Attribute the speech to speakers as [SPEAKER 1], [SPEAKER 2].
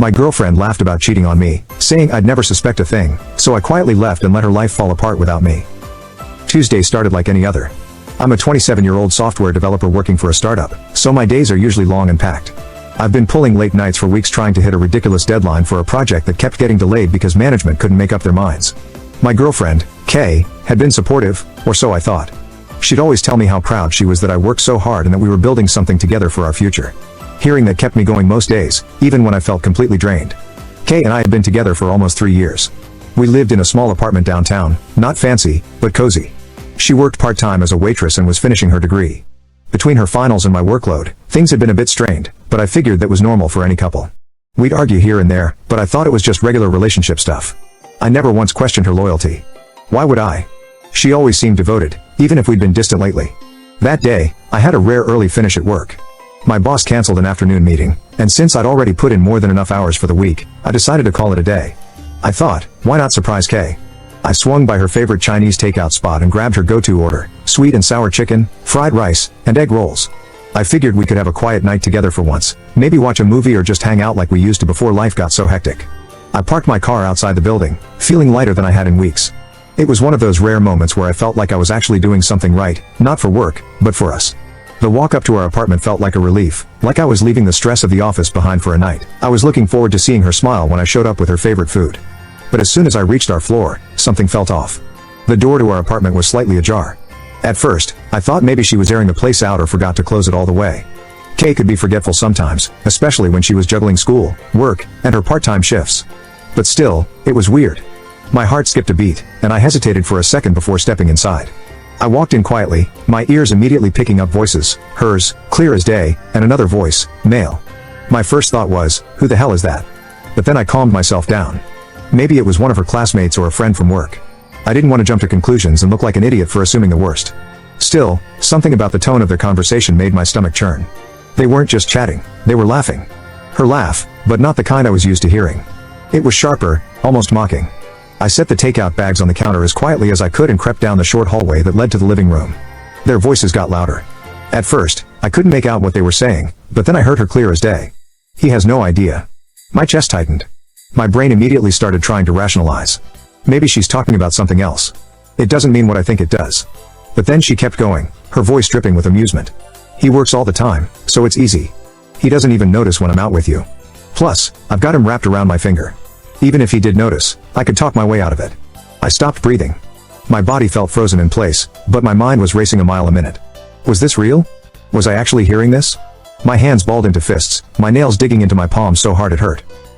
[SPEAKER 1] My girlfriend laughed about cheating on me, saying I'd never suspect a thing, so I quietly left and let her life fall apart without me. Tuesday started like any other. I'm a 27-year-old software developer working for a startup, so my days are usually long and packed. I've been pulling late nights for weeks trying to hit a ridiculous deadline for a project that kept getting delayed because management couldn't make up their minds. My girlfriend, Kay, had been supportive, or so I thought. She'd always tell me how proud she was that I worked so hard and that we were building something together for our future. Hearing that kept me going most days, even when I felt completely drained. Kay and I had been together for almost 3 years. We lived in a small apartment downtown, not fancy, but cozy. She worked part-time as a waitress and was finishing her degree. Between her finals and my workload, things had been a bit strained, but I figured that was normal for any couple. We'd argue here and there, but I thought it was just regular relationship stuff. I never once questioned her loyalty. Why would I? She always seemed devoted, even if we'd been distant lately. That day, I had a rare early finish at work. My boss canceled an afternoon meeting, and since I'd already put in more than enough hours for the week, I decided to call it a day. I thought, why not surprise Kay? I swung by her favorite Chinese takeout spot and grabbed her go-to order, sweet and sour chicken, fried rice, and egg rolls. I figured we could have a quiet night together for once, maybe watch a movie or just hang out like we used to before life got so hectic. I parked my car outside the building, feeling lighter than I had in weeks. It was one of those rare moments where I felt like I was actually doing something right, not for work, but for us. The walk up to our apartment felt like a relief, like I was leaving the stress of the office behind for a night. I was looking forward to seeing her smile when I showed up with her favorite food. But as soon as I reached our floor, something felt off. The door to our apartment was slightly ajar. At first, I thought maybe she was airing the place out or forgot to close it all the way. Kay could be forgetful sometimes, especially when she was juggling school, work, and her part-time shifts. But still, it was weird. My heart skipped a beat, and I hesitated for a second before stepping inside. I walked in quietly, my ears immediately picking up voices, hers, clear as day, and another voice, male. My first thought was, who the hell is that? But then I calmed myself down. Maybe it was one of her classmates or a friend from work. I didn't want to jump to conclusions and look like an idiot for assuming the worst. Still, something about the tone of their conversation made my stomach churn. They weren't just chatting, they were laughing. Her laugh, but not the kind I was used to hearing. It was sharper, almost mocking. I set the takeout bags on the counter as quietly as I could and crept down the short hallway that led to the living room. Their voices got louder. At first, I couldn't make out what they were saying, but then I heard her clear as day. He has no idea. My chest tightened. My brain immediately started trying to rationalize. Maybe she's talking about something else. It doesn't mean what I think it does. But then she kept going, her voice dripping with amusement. He works all the time, so it's easy. He doesn't even notice when I'm out with you. Plus, I've got him wrapped around my finger. Even if he did notice, I could talk my way out of it. I stopped breathing. My body felt frozen in place, but my mind was racing a mile a minute. Was this real? Was I actually hearing this? My hands balled into fists, my nails digging into my palms so hard it hurt.